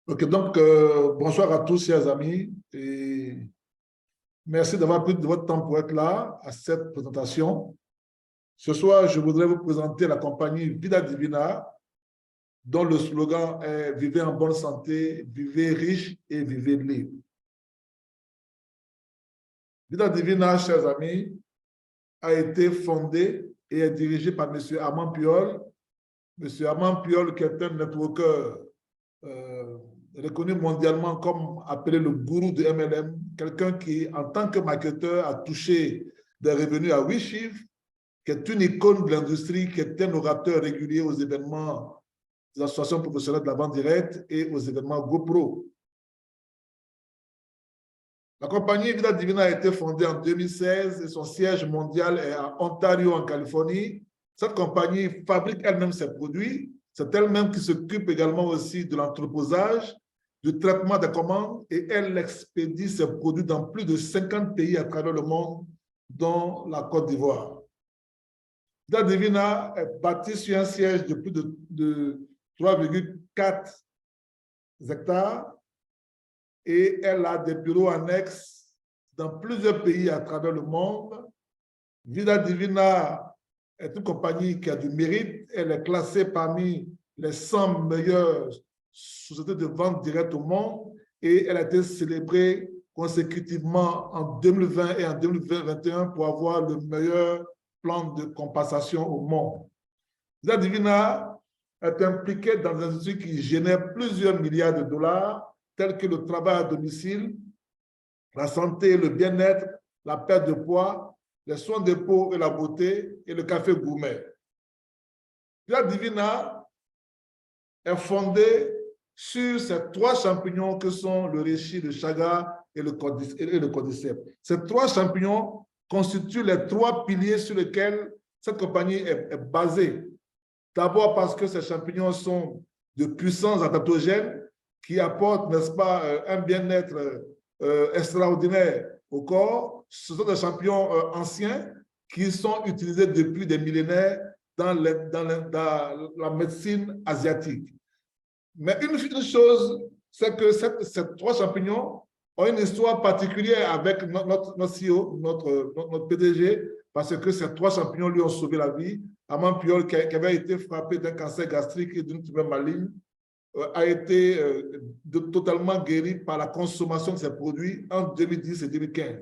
Ok, donc bonsoir à tous, chers amis, et merci d'avoir pris de votre temps pour être là à cette présentation. Ce soir, je voudrais vous présenter la compagnie Vida Divina, dont le slogan est Vivez en bonne santé, vivez riche et vivez libre. Vida Divina, chers amis, a été fondée et est dirigée par M. Armand Puyol. M. Armand Puyol, qui est un networker reconnu mondialement comme appelé le gourou de MLM, quelqu'un qui, en tant que marketeur, a touché des revenus à 8 chiffres, qui est une icône de l'industrie, qui est un orateur régulier aux événements des associations professionnelles de la vente directe et aux événements GoPro. La compagnie Vida Divina a été fondée en 2016 et son siège mondial est à Ontario, en Californie. Cette compagnie fabrique elle-même ses produits. C'est elle-même qui s'occupe également aussi de l'entreposage, du traitement des commandes et elle expédie ses produits dans plus de 50 pays à travers le monde, dont la Côte d'Ivoire. Vida Divina est bâtie sur un siège de plus de 3,4 hectares et elle a des bureaux annexes dans plusieurs pays à travers le monde. Vida Divina est une compagnie qui a du mérite. Elle est classée parmi les 100 meilleures sociétés de vente directe au monde et elle a été célébrée consécutivement en 2020 et en 2021 pour avoir le meilleur plan de compensation au monde. Vida Divina est impliquée dans des industries qui génèrent plusieurs milliards de dollars, tels que le travail à domicile, la santé, le bien-être, la perte de poids, les soins de peau et la beauté et le café gourmet. Vida Divina est fondée sur ces 3 champignons que sont le reishi, le chaga et le cordyceps. Ces 3 champignons constituent les 3 piliers sur lesquels cette compagnie est basée. D'abord parce que ces champignons sont de puissants adaptogènes qui apportent, n'est-ce pas, un bien-être extraordinaire au corps. Ce sont des champignons anciens qui sont utilisés depuis des millénaires dans la médecine asiatique. Mais une chose, c'est que ces 3 champignons ont une histoire particulière avec notre CEO, notre PDG, parce que ces 3 champignons lui ont sauvé la vie. Armand Puyol, qui avait été frappé d'un cancer gastrique et d'une tumeur maligne, a été totalement guéri par la consommation de ces produits en 2010 et 2015.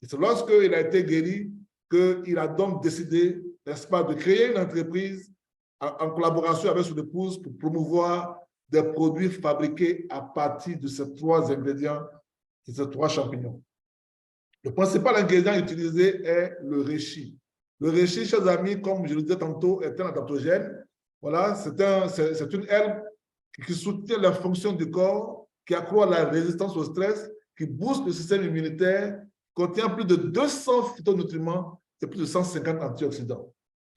Et c'est lorsqu'il a été guéri qu'il a donc décidé, n'est-ce pas, de créer une entreprise en collaboration avec son épouse pour promouvoir des produits fabriqués à partir de ces 3 ingrédients, de ces 3 champignons. Le principal ingrédient utilisé est le reishi. Le reishi, chers amis, comme je le disais tantôt, est un adaptogène. Voilà, c'est une herbe qui soutient la fonction du corps, qui accroît la résistance au stress, qui booste le système immunitaire, contient plus de 200 phytonutriments et plus de 150 antioxydants.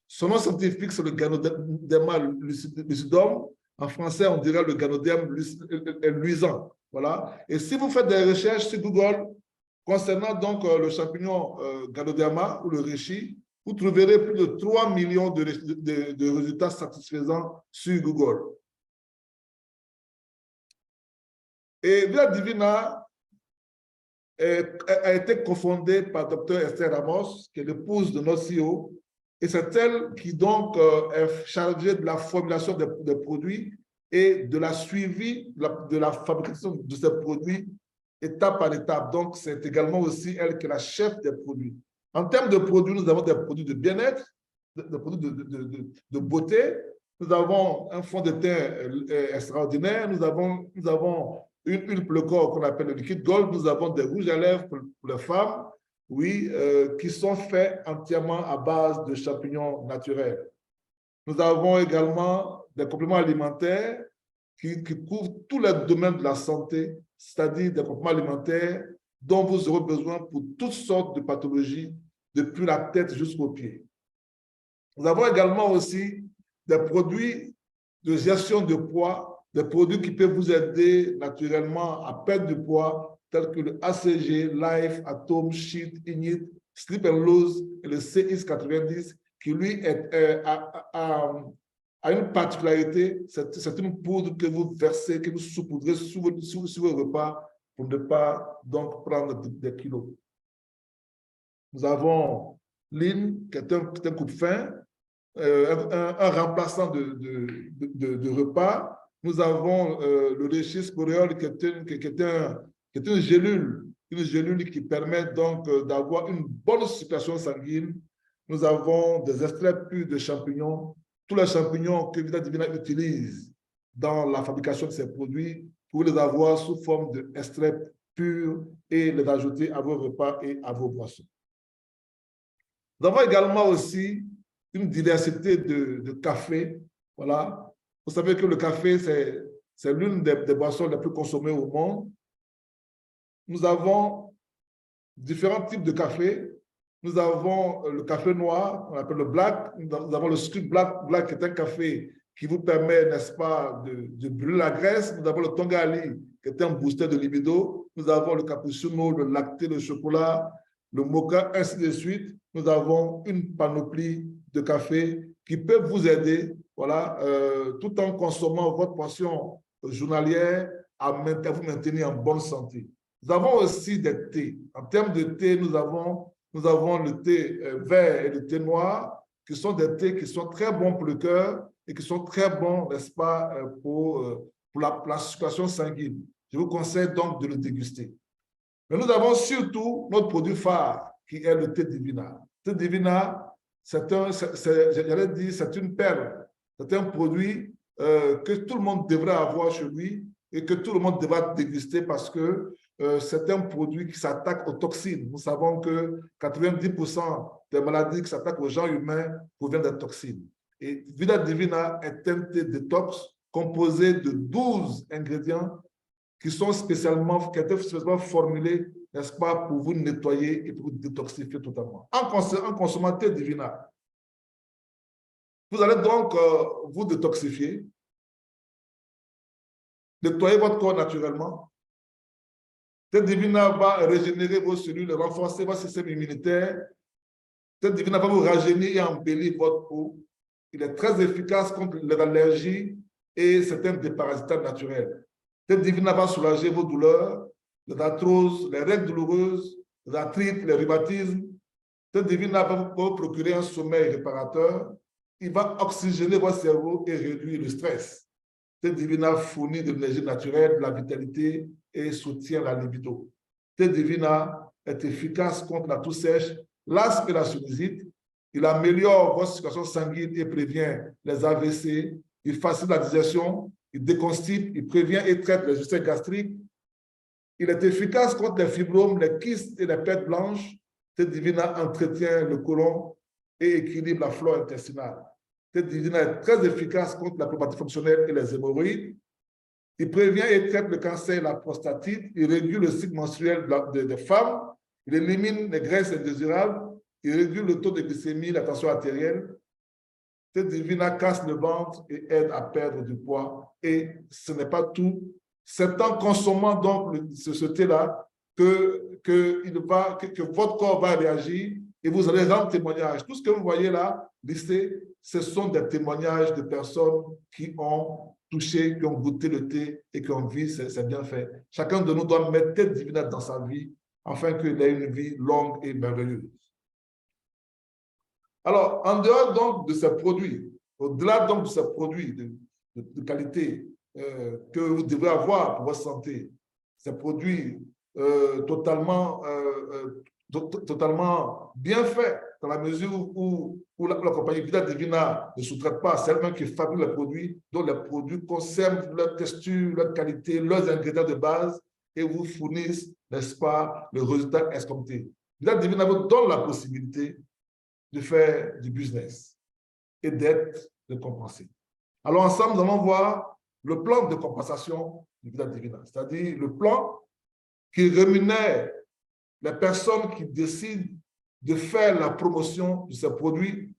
Son nom scientifique, c'est le Ganoderma lucidum. En français, on dirait le Ganoderme luisant. Voilà. Et si vous faites des recherches sur Google concernant donc le champignon Ganoderma ou le reishi, vous trouverez plus de 3 millions de résultats satisfaisants sur Google. Et Vida Divina a été cofondée par Dr Esther Ramos, qui est l'épouse de notre CEO, et c'est elle qui donc est chargée de la formulation des produits et de la suivi de la fabrication de ces produits étape par étape. Donc, c'est également aussi elle qui est la chef des produits. En termes de produits, nous avons des produits de bien-être, des produits de beauté. Nous avons un fond de teint extraordinaire. Nous avons une huile pour le corps qu'on appelle le liquide gold. Nous avons des rouges à lèvres pour les femmes, oui, qui sont faits entièrement à base de champignons naturels. Nous avons également des compléments alimentaires qui couvrent tous les domaines de la santé, c'est-à-dire des compléments alimentaires dont vous aurez besoin pour toutes sortes de pathologies, depuis la tête jusqu'aux pieds. Nous avons également aussi des produits de gestion de poids, des produits qui peuvent vous aider naturellement à perdre du poids, tels que le ACG, Life, Atom, Sheet, Init, Sleep and Lose et le CX90, qui lui a une particularité, c'est une poudre que vous versez, que vous saupoudrez sur vos repas pour ne pas donc prendre des kilos. Nous avons l'IN, qui est un coupe-faim, un remplaçant de repas. Nous avons le réchis boréal, qui est une gélule qui permet donc d'avoir une bonne circulation sanguine. Nous avons des extraits purs de champignons. Tous les champignons que Vita Divina utilise dans la fabrication de ces produits, pour les avoir sous forme d'extraits purs et les ajouter à vos repas et à vos boissons. Nous avons également aussi une diversité de café. Voilà. Vous savez que le café, c'est l'une des boissons les plus consommées au monde. Nous avons différents types de café. Nous avons le café noir, on appelle le black. Nous avons le scrub black. Black est un café qui vous permet, n'est-ce pas, de brûler la graisse. Nous avons le tongali, qui est un booster de libido. Nous avons le cappuccino, le lacté, le chocolat, le mocha, ainsi de suite. Nous avons une panoplie de café qui peuvent vous aider, voilà, tout en consommant votre portion journalière à vous maintenir en bonne santé. Nous avons aussi des thés. En termes de thé, nous avons le thé vert et le thé noir, qui sont des thés qui sont très bons pour le cœur et qui sont très bons, n'est-ce pas, pour la circulation sanguine. Je vous conseille donc de le déguster. Mais nous avons surtout notre produit phare, qui est le thé Divina. Le thé Divina, j'allais dire, c'est une perle. C'est un produit que tout le monde devrait avoir chez lui et que tout le monde devra déguster parce que c'est un produit qui s'attaque aux toxines. Nous savons que 90% des maladies qui s'attaquent aux gens humains proviennent des toxines. Et Vita Divina est un thé détox composé de 12 ingrédients qui sont spécialement formulés, n'est-ce pas, pour vous nettoyer et pour vous détoxifier totalement. En consommant thé Divina, vous allez donc vous détoxifier, nettoyer votre corps naturellement. Thé Divina va régénérer vos cellules, renforcer votre système immunitaire. Thé Divina va vous rajeunir et embellir votre peau. Il est très efficace contre les allergies et c'est un déparasitant naturel. Thé Divina va soulager vos douleurs, les arthroses, les règles douloureuses, les arthrites, les rhumatismes. Thé Divina va vous procurer un sommeil réparateur. Il va oxygéner votre cerveau et réduire le stress. Thé Divina fournit de l'énergie naturelle, de la vitalité et soutient la libido. Thé Divina est efficace contre la toux sèche, l'asthme et la sinusite. Il améliore votre circulation sanguine et prévient les AVC. Il facilite la digestion, il déconstipe, il prévient et traite les ulcères gastriques. Il est efficace contre les fibromes, les kystes et les pertes blanches. Thé Divina entretient le côlon et équilibre la flore intestinale. Thé Divina est très efficace contre la plombation fonctionnelle et les hémorroïdes. Il prévient et traite le cancer et la prostatite. Il régule le cycle menstruel des femmes. Il élimine les graisses indésirables. Il régule le taux de glycémie, la tension artérielle. Thé Divina casse le ventre et aide à perdre du poids. Et ce n'est pas tout. C'est en consommant donc ce thé-là que votre corps va réagir et vous allez rendre témoignage. Tout ce que vous voyez là, listé, ce sont des témoignages de personnes qui ont touché, qui ont goûté le thé et qui ont vu c'est bien fait. Chacun de nous doit mettre Thé Divina dans sa vie afin qu'il ait une vie longue et merveilleuse. Alors, en dehors donc de ces produits, au-delà donc de ces produits de qualité que vous devez avoir pour votre santé, ces produits totalement bien faits, dans la mesure où la compagnie Vita Divina ne sous-traite pas, c'est elle-même qui fabrique les produits, dont les produits conservent leur texture, leur qualité, leurs ingrédients de base et vous fournissent, n'est-ce pas, le résultat escompté. Vita Divina vous donne la possibilité de faire du business et d'être récompensé. Alors ensemble, nous allons voir le plan de compensation de Vita Divina, c'est-à-dire le plan qui rémunère les personnes qui décident de faire la promotion de ces produits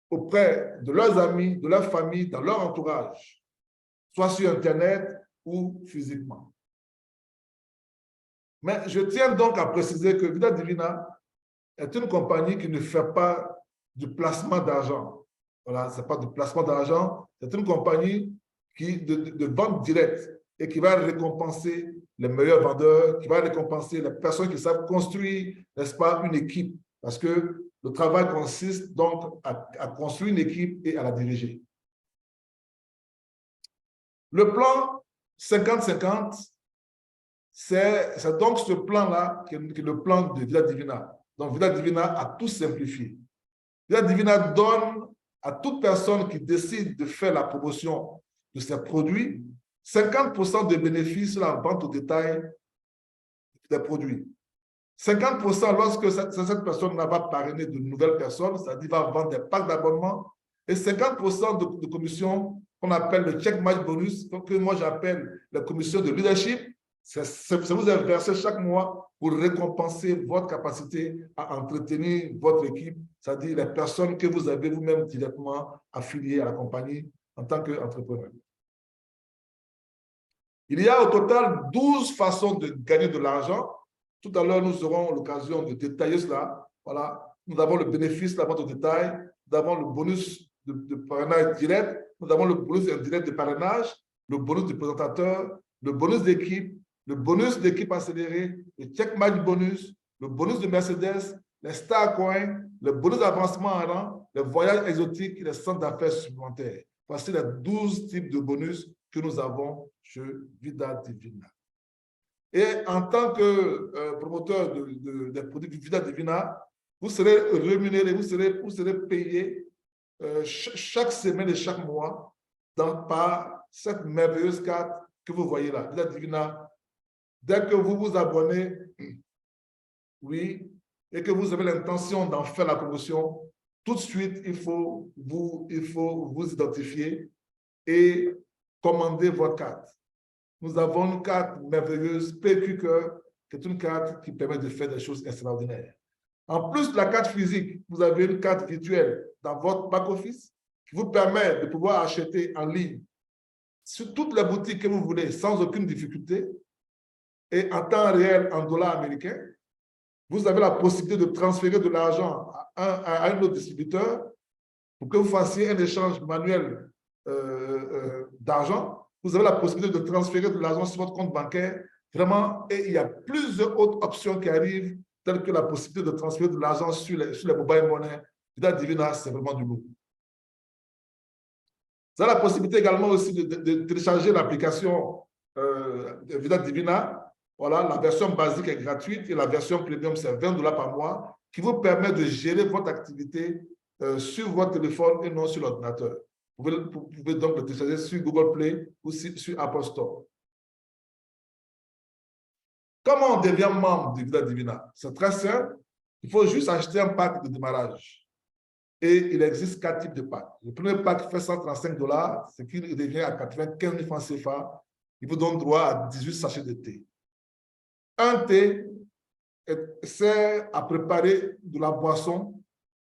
auprès de leurs amis, de leur famille, dans leur entourage, soit sur Internet ou physiquement. Mais je tiens donc à préciser que Vita Divina est une compagnie qui ne fait pas du placement d'argent. Voilà, ce n'est pas de placement d'argent, c'est une compagnie de vente directe et qui va récompenser les meilleurs vendeurs, qui va récompenser les personnes qui savent construire, n'est-ce pas, une équipe. Parce que le travail consiste donc à construire une équipe et à la diriger. Le plan 50-50, c'est donc ce plan-là qui est le plan de Vida Divina. Donc, Vida Divina a tout simplifié. Vida Divina donne à toute personne qui décide de faire la promotion de ses produits 50% de bénéfices sur la vente au détail des produits. 50% lorsque cette personne va parrainer de nouvelles personnes, c'est-à-dire va vendre des packs d'abonnement, et 50% de commission qu'on appelle le check match bonus, que moi j'appelle la commission de leadership. Ça vous est versé chaque mois pour récompenser votre capacité à entretenir votre équipe, c'est-à-dire les personnes que vous avez vous-même directement affiliées à la compagnie en tant qu'entrepreneur. Il y a au total 12 façons de gagner de l'argent. Tout à l'heure, nous aurons l'occasion de détailler cela. Voilà. Nous avons le bénéfice de la vente au détail, nous avons le bonus de parrainage direct, nous avons le bonus indirect de parrainage, le bonus du présentateur, le bonus d'équipe accélérée, le check match bonus, le bonus de Mercedes, les Star Coins, le bonus d'avancement en rang, les voyages exotiques et les centres d'affaires supplémentaires. Voici les 12 types de bonus que nous avons chez Vida Divina. Et en tant que promoteur des produits Vida Divina, vous serez rémunéré, vous serez payé chaque semaine et chaque mois par cette merveilleuse carte que vous voyez là, Vida Divina. Dès que vous vous abonnez, oui, et que vous avez l'intention d'en faire la promotion, tout de suite, il faut vous identifier et commander votre carte. Nous avons une carte merveilleuse, PQ Cœur, qui est une carte qui permet de faire des choses extraordinaires. En plus de la carte physique, vous avez une carte virtuelle dans votre back-office qui vous permet de pouvoir acheter en ligne sur toutes les boutiques que vous voulez sans aucune difficulté et en temps réel en dollars américains. Vous avez la possibilité de transférer de l'argent à un autre distributeur pour que vous fassiez un échange manuel d'argent. Vous avez la possibilité de transférer de l'argent sur votre compte bancaire. Vraiment, et il y a plusieurs autres options qui arrivent, telles que la possibilité de transférer de l'argent sur les mobile money. Vida Divina, c'est vraiment du lourd. Vous avez la possibilité également aussi de télécharger l'application Vida Divina. Voilà, la version basique est gratuite et la version premium, c'est $20 par mois, qui vous permet de gérer votre activité sur votre téléphone et non sur l'ordinateur. Vous pouvez donc le télécharger sur Google Play ou sur Apple Store. Comment on devient membre de Vida Divina? C'est très simple. Il faut juste acheter un pack de démarrage. Et il existe 4 types de packs. Le premier pack fait $135, ce qui revient à 95 000 francs CFA. Il vous donne droit à 18 sachets de thé. Un thé sert à préparer de la boisson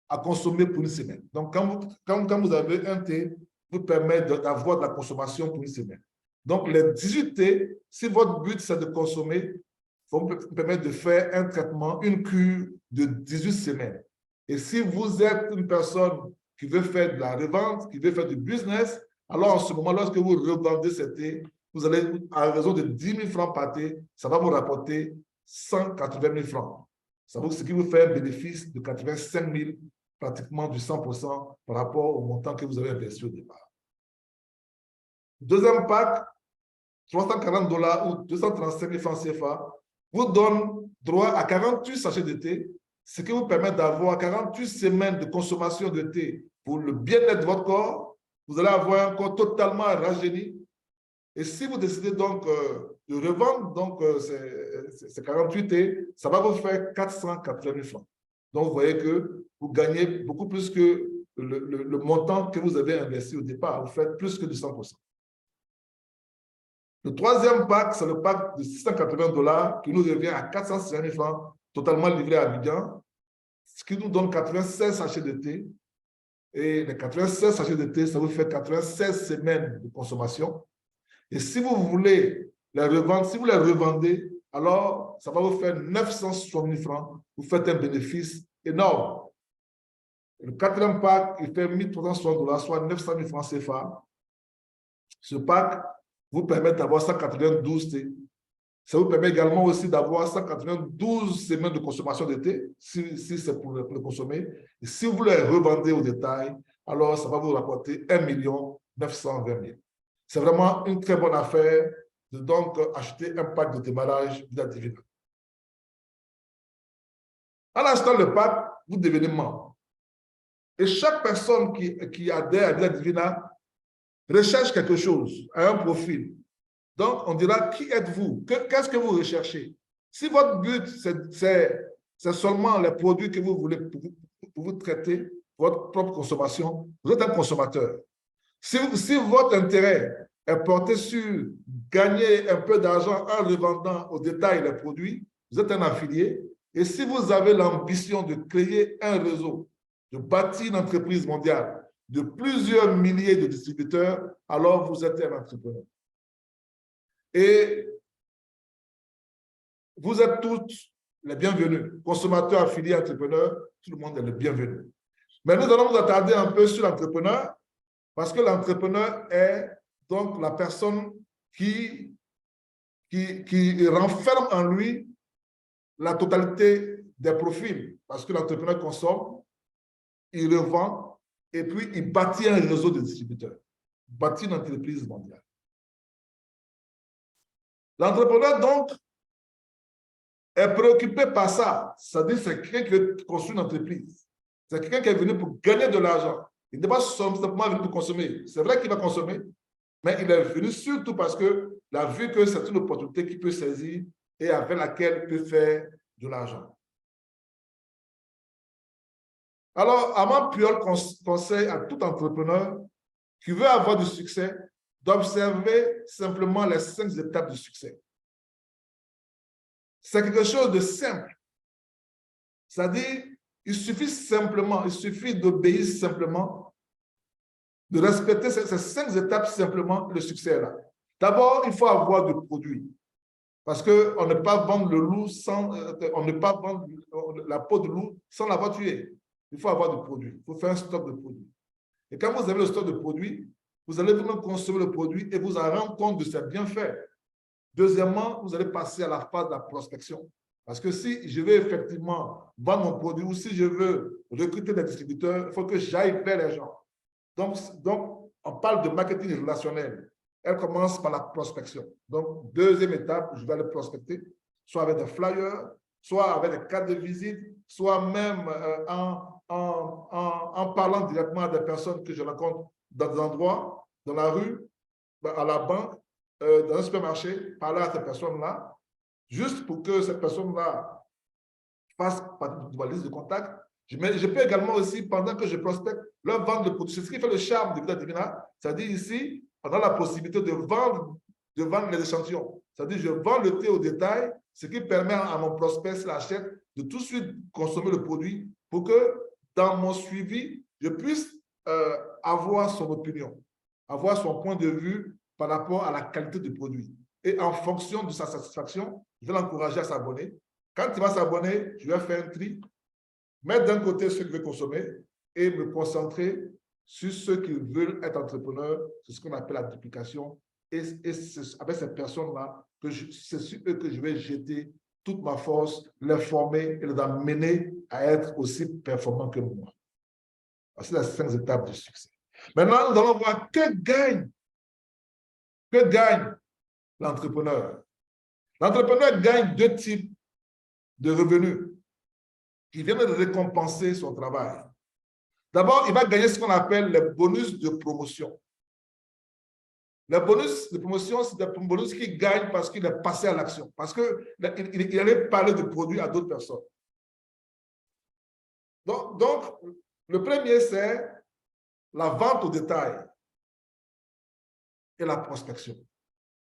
à consommer pour une semaine. Donc, quand vous avez un thé, vous permet d'avoir de la consommation pour une semaine. Donc, les 18 thés, si votre but c'est de consommer, vont vous permettre de faire un traitement, une cure de 18 semaines. Et si vous êtes une personne qui veut faire de la revente, qui veut faire du business, alors en ce moment, lorsque vous revendez ces thés, vous allez, à raison de 10 000 francs par thé, ça va vous rapporter 180 000 francs. Ce qui vous fait un bénéfice de 85 000, pratiquement du 100% par rapport au montant que vous avez investi au départ. Deuxième pack, $340 ou 235 000 francs CFA, vous donne droit à 48 sachets de thé, ce qui vous permet d'avoir 48 semaines de consommation de thé pour le bien-être de votre corps. Vous allez avoir un corps totalement rajeuni. Et si vous décidez donc de revendre donc, ces 48 thés, ça va vous faire 480 000 francs. Donc, vous voyez que vous gagnez beaucoup plus que le montant que vous avez investi au départ. Vous faites plus que du 100%. Le troisième pack, c'est le pack de $680 qui nous revient à 460 000 francs, totalement livré à Abidjan, ce qui nous donne 96 sachets de thé. Et les 96 sachets de thé, ça vous fait 96 semaines de consommation. Et si vous voulez les revendre, si vous les revendez, alors ça va vous faire 960 000 francs. Vous faites un bénéfice énorme. Le quatrième pack, il fait 1360 $, soit 900 000 francs CFA. Ce pack vous permet d'avoir 192 thé. Ça vous permet également aussi d'avoir 192 semaines de consommation de thé, si c'est pour le consommer. Et si vous les revendez au détail, alors ça va vous rapporter 1 920 000. C'est vraiment une très bonne affaire de donc acheter un pack de démarrage Vida Divina. En achetant le pack, vous devenez membre. Et chaque personne qui adhère à Vida Divina recherche quelque chose, a un profil. Donc, on dira, qui êtes-vous? Qu'est-ce que vous recherchez? Si votre but, c'est seulement les produits que vous voulez pour vous traiter, votre propre consommation, vous êtes un consommateur. Si votre intérêt est porté sur gagner un peu d'argent en revendant au détail les produits, vous êtes un affilié. Et si vous avez l'ambition de créer un réseau, de bâtir une entreprise mondiale de plusieurs milliers de distributeurs, alors vous êtes un entrepreneur. Et vous êtes tous les bienvenus, consommateurs, affiliés, entrepreneurs, tout le monde est le bienvenu. Mais nous allons nous attarder un peu sur l'entrepreneur, parce que l'entrepreneur est donc la personne qui renferme en lui la totalité des profils, parce que l'entrepreneur consomme, il revend, et puis il bâtit un réseau de distributeurs, bâtit une entreprise mondiale. L'entrepreneur, donc, est préoccupé par ça. C'est-à-dire que c'est quelqu'un qui veut construire une entreprise. C'est quelqu'un qui est venu pour gagner de l'argent. Il n'est pas simplement venu pour consommer. C'est vrai qu'il va consommer, mais il est venu surtout parce qu'il a vu que c'est une opportunité qu'il peut saisir et avec laquelle il peut faire de l'argent. Alors, Armand Puyol conseille à tout entrepreneur qui veut avoir du succès d'observer simplement les 5 étapes du succès. C'est quelque chose de simple. C'est-à-dire, il suffit d'obéir simplement, de respecter ces 5 étapes simplement, le succès est là. D'abord, il faut avoir du produit. Parce qu'on ne peut pas vendre le loup on ne peut pas vendre la peau de loup sans l'avoir tué. Il faut avoir du produit. Il faut faire un stock de produits. Et quand vous avez le stock de produits, vous allez vraiment consommer le produit et vous en rendre compte de ses bienfaits. Deuxièmement, vous allez passer à la phase de la prospection. Parce que si je veux effectivement vendre mon produit ou si je veux recruter des distributeurs, il faut que j'aille vers les gens. Donc, on parle de marketing relationnel. Elle commence par la prospection. Donc, deuxième étape, je vais aller prospecter, soit avec des flyers, soit avec des cartes de visite, soit même en parlant directement à des personnes que je rencontre dans des endroits, dans la rue, à la banque, dans un supermarché, parler à ces personnes-là, juste pour que ces personnes-là fassent partie de ma liste de contacts. Je peux également aussi, pendant que je prospecte, leur vendre le produit. C'est ce qui fait le charme de Vida Divina. C'est-à-dire ici, on a la possibilité de vendre les échantillons. C'est-à-dire, je vends le thé au détail, ce qui permet à mon prospect, s'il achète, de tout de suite consommer le produit pour que, dans mon suivi, je puisse avoir son opinion, avoir son point de vue par rapport à la qualité du produit. Et en fonction de sa satisfaction, je vais l'encourager à s'abonner. Quand il va s'abonner, je vais faire un tri, mettre d'un côté ceux qui veulent consommer et me concentrer sur ceux qui veulent être entrepreneurs. C'est ce qu'on appelle la duplication. Et c'est avec ces personnes-là, c'est sur eux que je vais jeter toute ma force, les former et les amener à être aussi performants que moi. C'est les 5 étapes du succès. Maintenant, nous allons voir que gagne l'entrepreneur. L'entrepreneur gagne 2 types de revenus qui viennent de récompenser son travail. D'abord, il va gagner ce qu'on appelle les bonus de promotion. Les bonus de promotion, c'est des bonus qu'il gagne parce qu'il est passé à l'action, parce qu'il allait parler de produits à d'autres personnes. Donc, le premier, c'est la vente au détail et la prospection.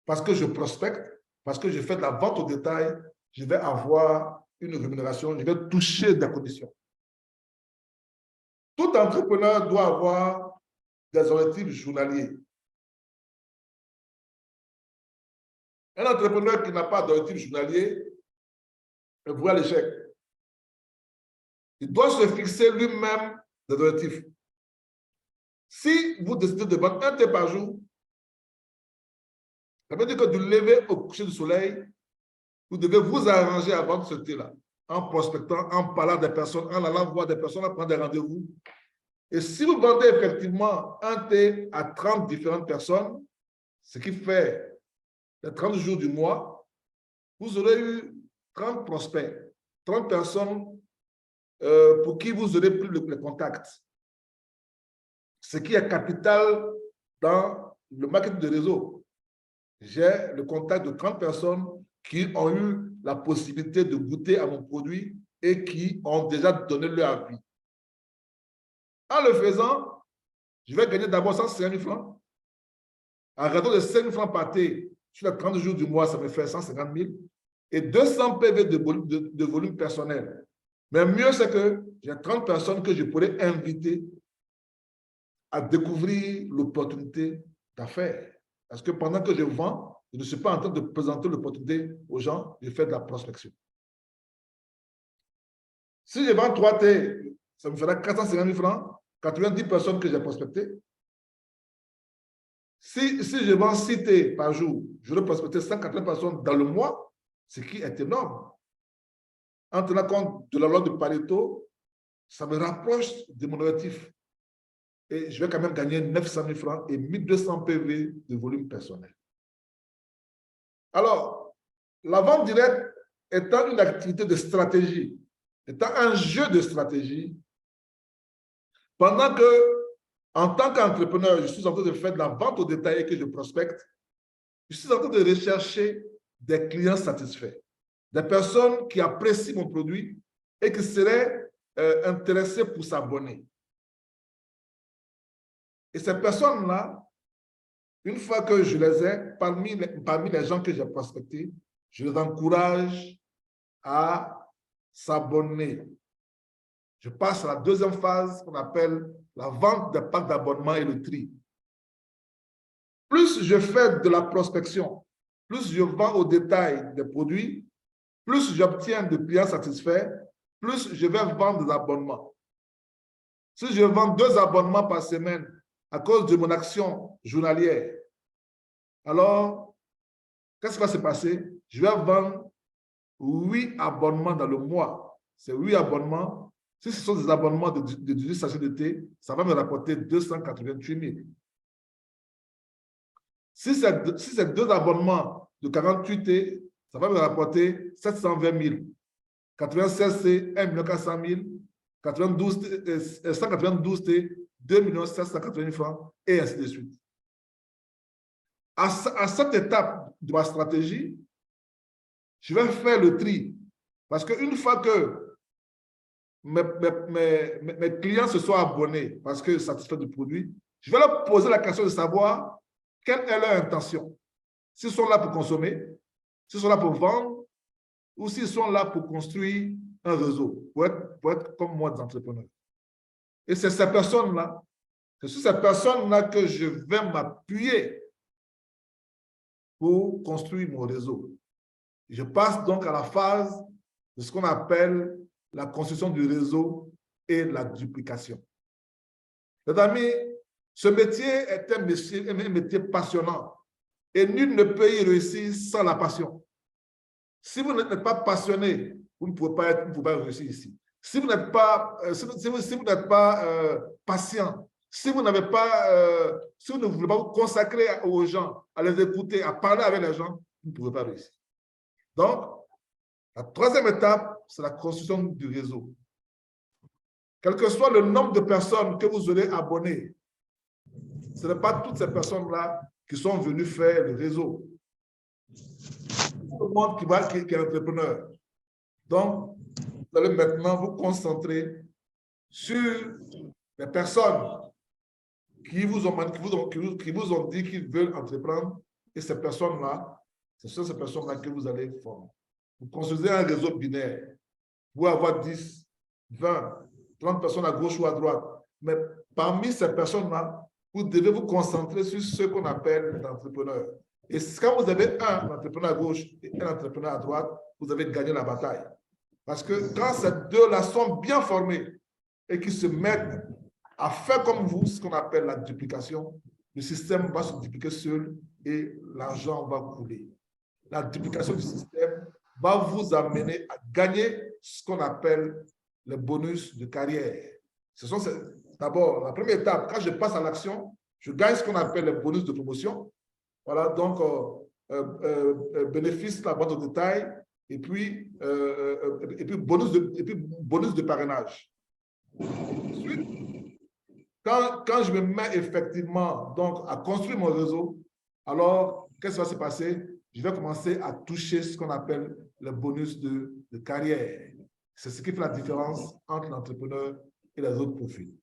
Parce que je prospecte, parce que je fais de la vente au détail, je vais avoir une rémunération, je vais toucher des commissions. Tout entrepreneur doit avoir des objectifs journaliers. Un entrepreneur qui n'a pas d'objectif journalier est voué à l'échec. Il doit se fixer lui-même des objectifs. Si vous décidez de vendre un thé par jour, ça veut dire que du lever au coucher du soleil, vous devez vous arranger à vendre ce thé-là, en prospectant, en parlant des personnes, en allant voir des personnes, en prenant des rendez-vous. Et si vous vendez effectivement un thé à 30 différentes personnes, ce qui fait les 30 jours du mois, vous aurez eu 30 prospects, 30 personnes pour qui vous aurez pris le contact. Ce qui est capital dans le marketing de réseau. J'ai le contact de 30 personnes qui ont eu la possibilité de goûter à mon produit et qui ont déjà donné leur avis. En le faisant, je vais gagner d'abord 150 000 francs. En raison de 5 000 francs par thé, sur les 30 jours du mois, ça me fait 150 000. Et 200 PV de volume personnel. Mais mieux, c'est que j'ai 30 personnes que je pourrais inviter à découvrir l'opportunité d'affaires. Parce que pendant que je vends, je ne suis pas en train de présenter l'opportunité aux gens, je fais de la prospection. Si je vends 3 thés, ça me fera 450 000 francs, 90 personnes que j'ai prospectées. Si je vends 6 thés par jour, je vais prospecter 180 personnes dans le mois, ce qui est énorme. En tenant compte de la loi de Pareto, ça me rapproche de mon objectif. Et je vais quand même gagner 900 000 francs et 1200 PV de volume personnel. Alors, la vente directe étant une activité de stratégie, étant un jeu de stratégie, pendant que, en tant qu'entrepreneur, je suis en train de faire de la vente au détail et que je prospecte, je suis en train de rechercher des clients satisfaits, des personnes qui apprécient mon produit et qui seraient intéressées pour s'abonner. Et ces personnes-là, une fois que je les ai, parmi les gens que j'ai prospectés, je les encourage à s'abonner. Je passe à la deuxième phase qu'on appelle la vente des packs d'abonnement et le tri. Plus je fais de la prospection, plus je vends au détail des produits, plus j'obtiens de clients satisfaits, plus je vais vendre des abonnements. Si je vends 2 abonnements par semaine à cause de mon action journalière, alors, qu'est-ce qui va se passer? Je vais vendre 8 abonnements dans le mois. C'est 8 abonnements. Si ce sont des abonnements de 18 sachets de thé, ça va me rapporter 288 000. Si c'est 2 abonnements de 48 thé, ça va me rapporter 720 000. 96 thé, 1 400 000. 192 thé, 2 780 000 francs, et ainsi de suite. À cette étape de ma stratégie, je vais faire le tri. Parce qu'une fois que mes clients se sont abonnés parce qu'ils sont satisfaits du produit, je vais leur poser la question de savoir quelle est leur intention. S'ils sont là pour consommer, s'ils sont là pour vendre, ou s'ils sont là pour construire un réseau, pour être comme moi des entrepreneurs. Et c'est ces personnes-là, c'est sur ces personnes-là que je vais m'appuyer pour construire mon réseau. Je passe donc à la phase de ce qu'on appelle la construction du réseau et la duplication. Les amis, ce métier est un métier passionnant et nul ne peut y réussir sans la passion. Si vous n'êtes pas passionné, vous ne pouvez pas réussir ici. Si vous n'êtes pas, patient, si vous n'avez pas, si vous ne voulez pas vous consacrer aux gens, à les écouter, à parler avec les gens, vous ne pouvez pas réussir. Donc, la troisième étape, c'est la construction du réseau. Quel que soit le nombre de personnes que vous aurez abonnées, ce n'est pas toutes ces personnes-là qui sont venues faire le réseau. Tout le monde qui est entrepreneur. Donc, vous allez maintenant vous concentrer sur les personnes qui vous ont dit qu'ils veulent entreprendre, et ces personnes-là, ce sont ces personnes-là que vous allez former. Vous construisez un réseau binaire. Vous pouvez avoir 10, 20, 30 personnes à gauche ou à droite. Mais parmi ces personnes-là, vous devez vous concentrer sur ce qu'on appelle l'entrepreneur. Et quand vous avez un entrepreneur à gauche et un entrepreneur à droite, vous avez gagné la bataille. Parce que quand ces deux-là sont bien formés, et qui se mettent à faire comme vous, ce qu'on appelle la duplication, le système va se dupliquer seul et l'argent va couler. La duplication du système va vous amener à gagner ce qu'on appelle le bonus de carrière. Ce sont d'abord la première étape. Quand je passe à l'action, je gagne ce qu'on appelle le bonus de promotion. Voilà, donc bénéfice de la vente au détail et puis bonus de parrainage. Ensuite, quand je me mets effectivement donc, à construire mon réseau, alors qu'est-ce qui va se passer? Je vais commencer à toucher ce qu'on appelle le bonus de carrière. C'est ce qui fait la différence entre l'entrepreneur et les autres profils.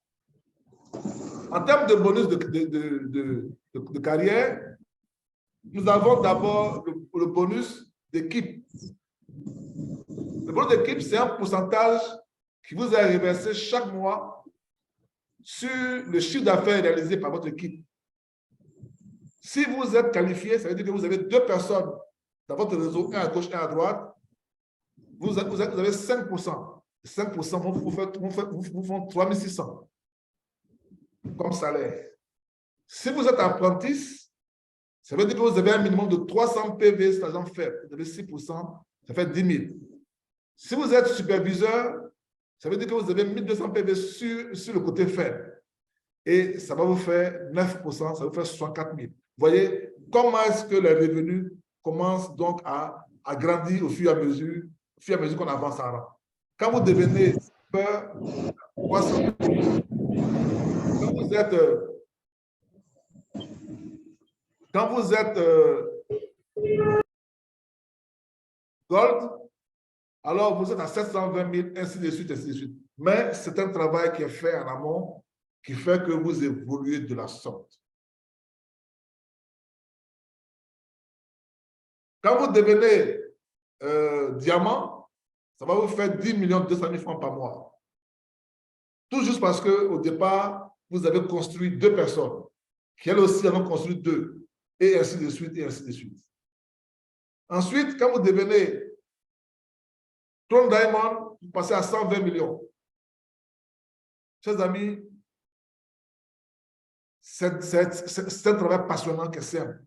En termes de bonus de carrière, nous avons d'abord le bonus d'équipe. Le bonus d'équipe, c'est un pourcentage qui vous est reversé chaque mois sur le chiffre d'affaires réalisé par votre équipe. Si vous êtes qualifié, ça veut dire que vous avez 2 personnes dans votre réseau, un à gauche, un à droite, vous avez 5%. 5% vous font 3 600 comme salaire. Si vous êtes apprenti, ça veut dire que vous avez un minimum de 300 PV, c'est l'argent faible. Vous avez 6%, ça fait 10 000. Si vous êtes superviseur, ça veut dire que vous avez 1200 PV sur le côté faible. Et ça va vous faire 9%, ça va vous faire 64 000. Vous voyez comment est-ce que les revenus commencent donc à grandir au fur et à mesure qu'on avance en rang. Quand vous devenez 300 000, quand vous êtes gold, alors vous êtes à 720 000, ainsi de suite, ainsi de suite. Mais c'est un travail qui est fait en amont qui fait que vous évoluez de la sorte. Quand vous devenez diamant, ça va vous faire 10 200 000 francs par mois. Tout juste parce qu'au départ, vous avez construit 2 personnes, qui elles aussi en ont construit 2, et ainsi de suite, et ainsi de suite. Ensuite, quand vous devenez Throne Diamond, vous passez à 120 millions. Chers amis, c'est un travail passionnant qui est simple.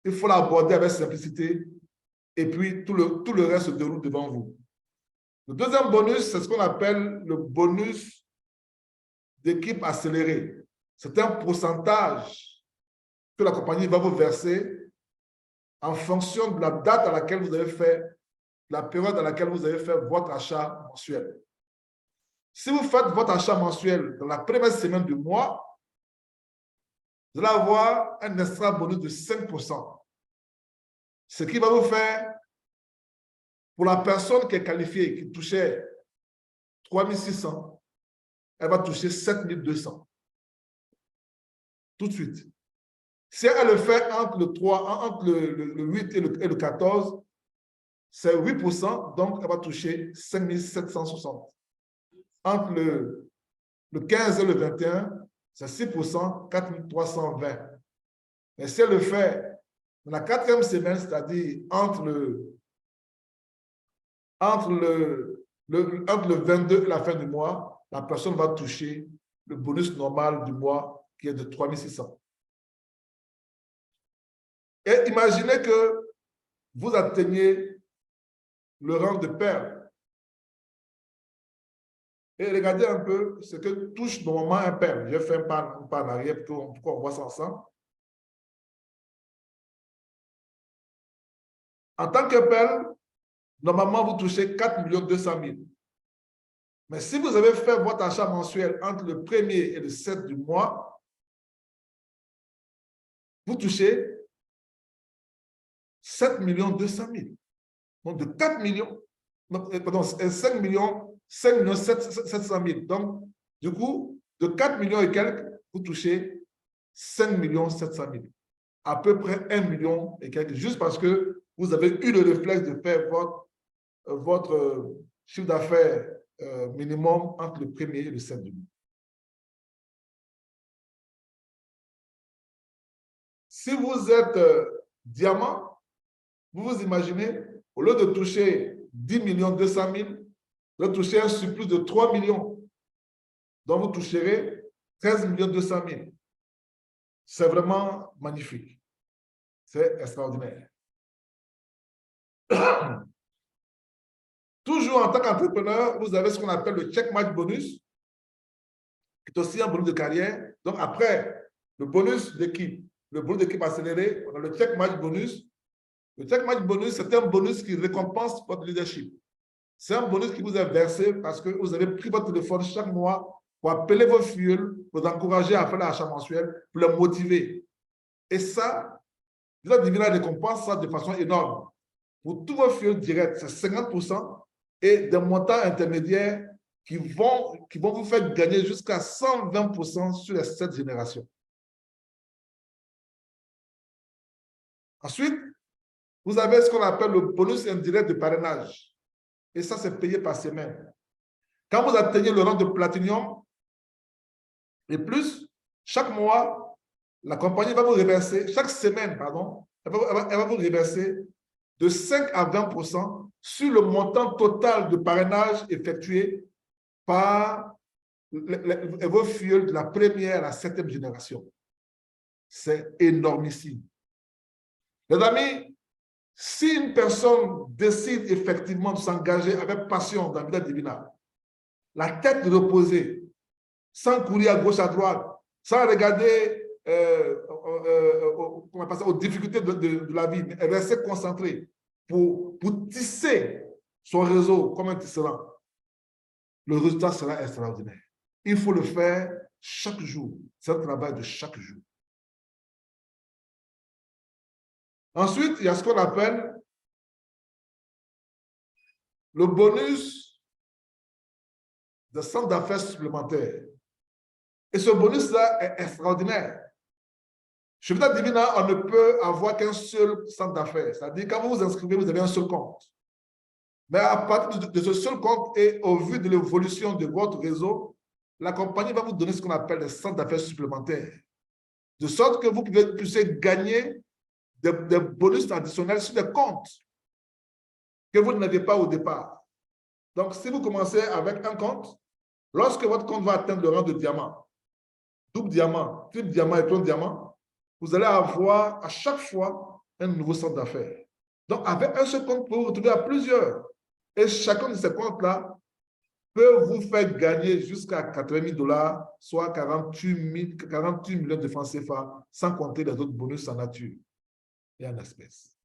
Il faut l'aborder avec simplicité et puis tout le reste se déroule devant vous. Le deuxième bonus, c'est ce qu'on appelle le bonus d'équipe accélérée. C'est un pourcentage que la compagnie va vous verser en fonction de la date à laquelle vous avez fait, la période à laquelle vous avez fait votre achat mensuel. Si vous faites votre achat mensuel dans la première semaine du mois, vous allez avoir un extra bonus de 5%. Ce qui va vous faire, pour la personne qui est qualifiée, qui touchait 3 600, elle va toucher 7 200. Tout de suite. Si elle le fait entre le 8 et le 14, c'est 8%, donc elle va toucher 5 760. Entre le 15 et le 21, c'est 6%, 4 320. Mais si elle le fait dans la 4e semaine, c'est-à-dire entre le 22 et la fin du mois, la personne va toucher le bonus normal du mois qui est de 3 600. Et imaginez que vous atteignez le rang de perle. Et regardez un peu ce que touche normalement un perle. Je fais un pas en arrière pour qu'on voit ça ensemble. En tant que perle, normalement, vous touchez 4 200 000. Mais si vous avez fait votre achat mensuel entre le 1er et le 7 du mois, vous touchez 7 200 000. Donc, de 4 millions, pardon, 5 millions, 700 000. Donc, du coup, de 4 millions et quelques, vous touchez 5 700 000. À peu près 1 million et quelques, juste parce que vous avez eu le réflexe de faire votre chiffre d'affaires minimum entre le 1er et le 7 du mois. Si vous êtes diamant, vous vous imaginez, au lieu de toucher 10 200 000, vous allez toucher un surplus de 3 millions. Donc, vous toucherez 13 200 000. C'est vraiment magnifique. C'est extraordinaire. Toujours en tant qu'entrepreneur, vous avez ce qu'on appelle le check match bonus, qui est aussi un bonus de carrière. Donc, après le bonus d'équipe, le bonus d'équipe accéléré, on a le check match bonus. Le check match bonus, c'est un bonus qui récompense votre leadership. C'est un bonus qui vous est versé parce que vous avez pris votre téléphone chaque mois pour appeler vos filles, pour vous encourager à faire l'achat mensuel, pour les motiver. Et ça, la Divina récompense ça de façon énorme. Pour tous vos filles directs, c'est 50% et des montants intermédiaires qui vont vous faire gagner jusqu'à 120% sur les 7 générations. Ensuite, vous avez ce qu'on appelle le bonus indirect de parrainage. Et ça, c'est payé par semaine. Quand vous atteignez le rang de platinium et plus, chaque mois, la compagnie va vous reverser, chaque semaine, pardon, elle va vous reverser de 5 à 20% sur le montant total de parrainage effectué par vos filles de la première à la 7e génération. C'est énormissime. Les amis, si une personne décide effectivement de s'engager avec passion dans la Vida Divina, la tête reposée, sans courir à gauche, à droite, sans regarder aux difficultés de la vie, mais rester concentré pour tisser son réseau comme un tisserand, le résultat sera extraordinaire. Il faut le faire chaque jour. C'est un travail de chaque jour. Ensuite, il y a ce qu'on appelle le bonus de centre d'affaires supplémentaire. Et ce bonus-là est extraordinaire. Chez Vida Divina, on ne peut avoir qu'un seul centre d'affaires. C'est-à-dire, quand vous vous inscrivez, vous avez un seul compte. Mais à partir de ce seul compte et au vu de l'évolution de votre réseau, la compagnie va vous donner ce qu'on appelle des centres d'affaires supplémentaires. De sorte que vous puissiez gagner des bonus additionnels sur des comptes que vous n'avez pas au départ. Donc, si vous commencez avec un compte, lorsque votre compte va atteindre le rang de diamant, double diamant, triple diamant et plein diamant, vous allez avoir à chaque fois un nouveau centre d'affaires. Donc, avec un seul compte, vous pouvez vous retrouver à plusieurs. Et chacun de ces comptes-là peut vous faire gagner jusqu'à 80 000 $, soit 48 millions de francs CFA, sans compter les autres bonus en nature et en espèces.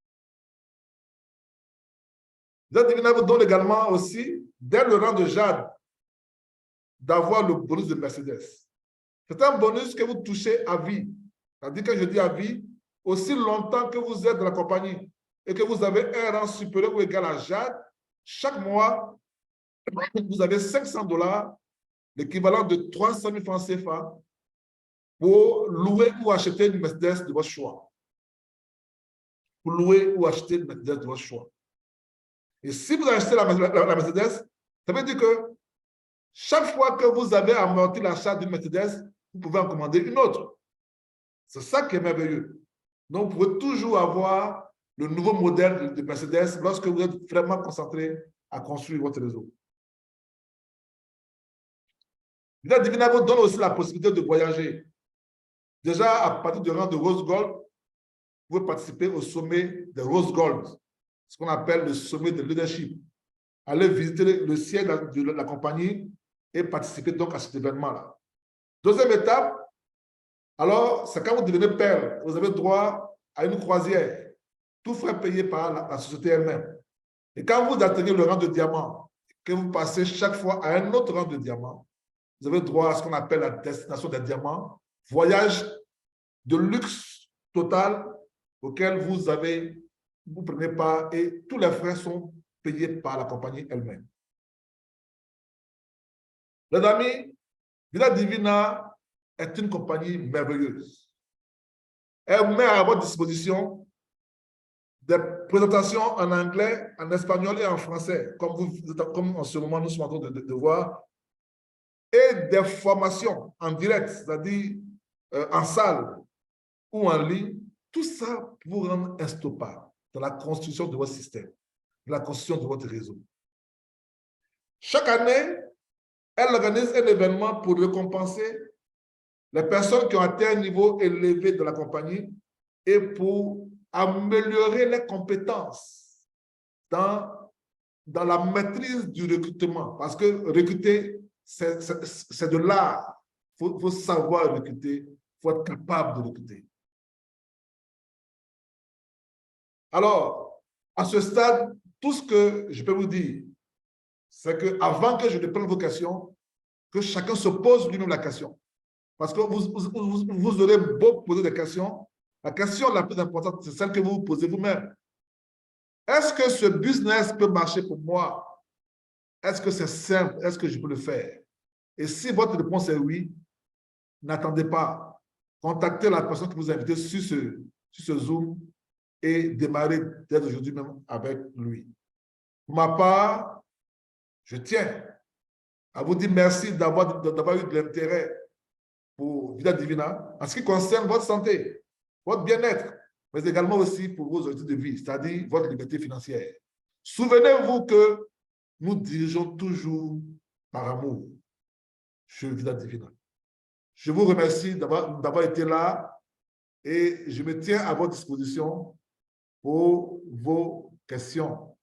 Vida Divina vous donne également aussi, dès le rang de Jade, d'avoir le bonus de Mercedes. C'est un bonus que vous touchez à vie. C'est-à-dire que je dis à vie, aussi longtemps que vous êtes dans la compagnie et que vous avez un rang supérieur ou égal à Jade, chaque mois, vous avez 500 $, l'équivalent de 300 000 francs CFA, pour louer ou acheter une Mercedes de votre choix. Pour louer ou acheter une Mercedes de votre choix. Et si vous achetez la Mercedes, ça veut dire que chaque fois que vous avez amorti l'achat d'une Mercedes, vous pouvez en commander une autre. C'est ça qui est merveilleux. Donc, vous pouvez toujours avoir le nouveau modèle de Mercedes lorsque vous êtes vraiment concentré à construire votre réseau. Vida Divina vous donne aussi la possibilité de voyager. Déjà, à partir du rang de Rose Gold, vous pouvez participer au sommet de Rose Gold, ce qu'on appelle le sommet de leadership. Allez visiter le siège de la compagnie et participer donc à cet événement-là. Deuxième étape, alors, c'est quand vous devenez père, vous avez droit à une croisière, tout frais payé par la société elle-même. Et quand vous atteignez le rang de diamant, que vous passez chaque fois à un autre rang de diamant, vous avez droit à ce qu'on appelle la destination des diamants, voyage de luxe total auquel vous prenez part et tous les frais sont payés par la compagnie elle-même. Les amis, Vida Divina est une compagnie merveilleuse. Elle met à votre disposition des présentations en anglais, en espagnol et en français, comme en ce moment nous sommes en train de voir, et des formations en direct, c'est-à-dire en salle ou en ligne, tout ça pour vous rendre instoppable dans la construction de votre système, dans la construction de votre réseau. Chaque année, Elle organise un événement pour récompenser les personnes qui ont atteint un niveau élevé de la compagnie et pour améliorer les compétences dans la maîtrise du recrutement. Parce que recruter, c'est de l'art. Il faut savoir recruter, il faut être capable de recruter. Alors, à ce stade, tout ce que je peux vous dire, c'est qu'avant que je ne prenne vos questions, que chacun se pose lui-même la question. Parce que vous aurez beau poser des questions, la question la plus importante, c'est celle que vous vous posez vous-même. Est-ce que ce business peut marcher pour moi? Est-ce que c'est simple? Est-ce que je peux le faire? Et si votre réponse est oui, n'attendez pas. Contactez la personne qui vous a invité sur ce Zoom et démarrez dès aujourd'hui même avec lui. Pour ma part, je tiens à vous dire merci d'avoir eu de l'intérêt pour Vida Divina en ce qui concerne votre santé, votre bien-être, mais également aussi pour vos objectifs de vie, c'est-à-dire votre liberté financière. Souvenez-vous que nous dirigeons toujours par amour chez Vida Divina. Je vous remercie d'avoir été là et je me tiens à votre disposition pour vos questions.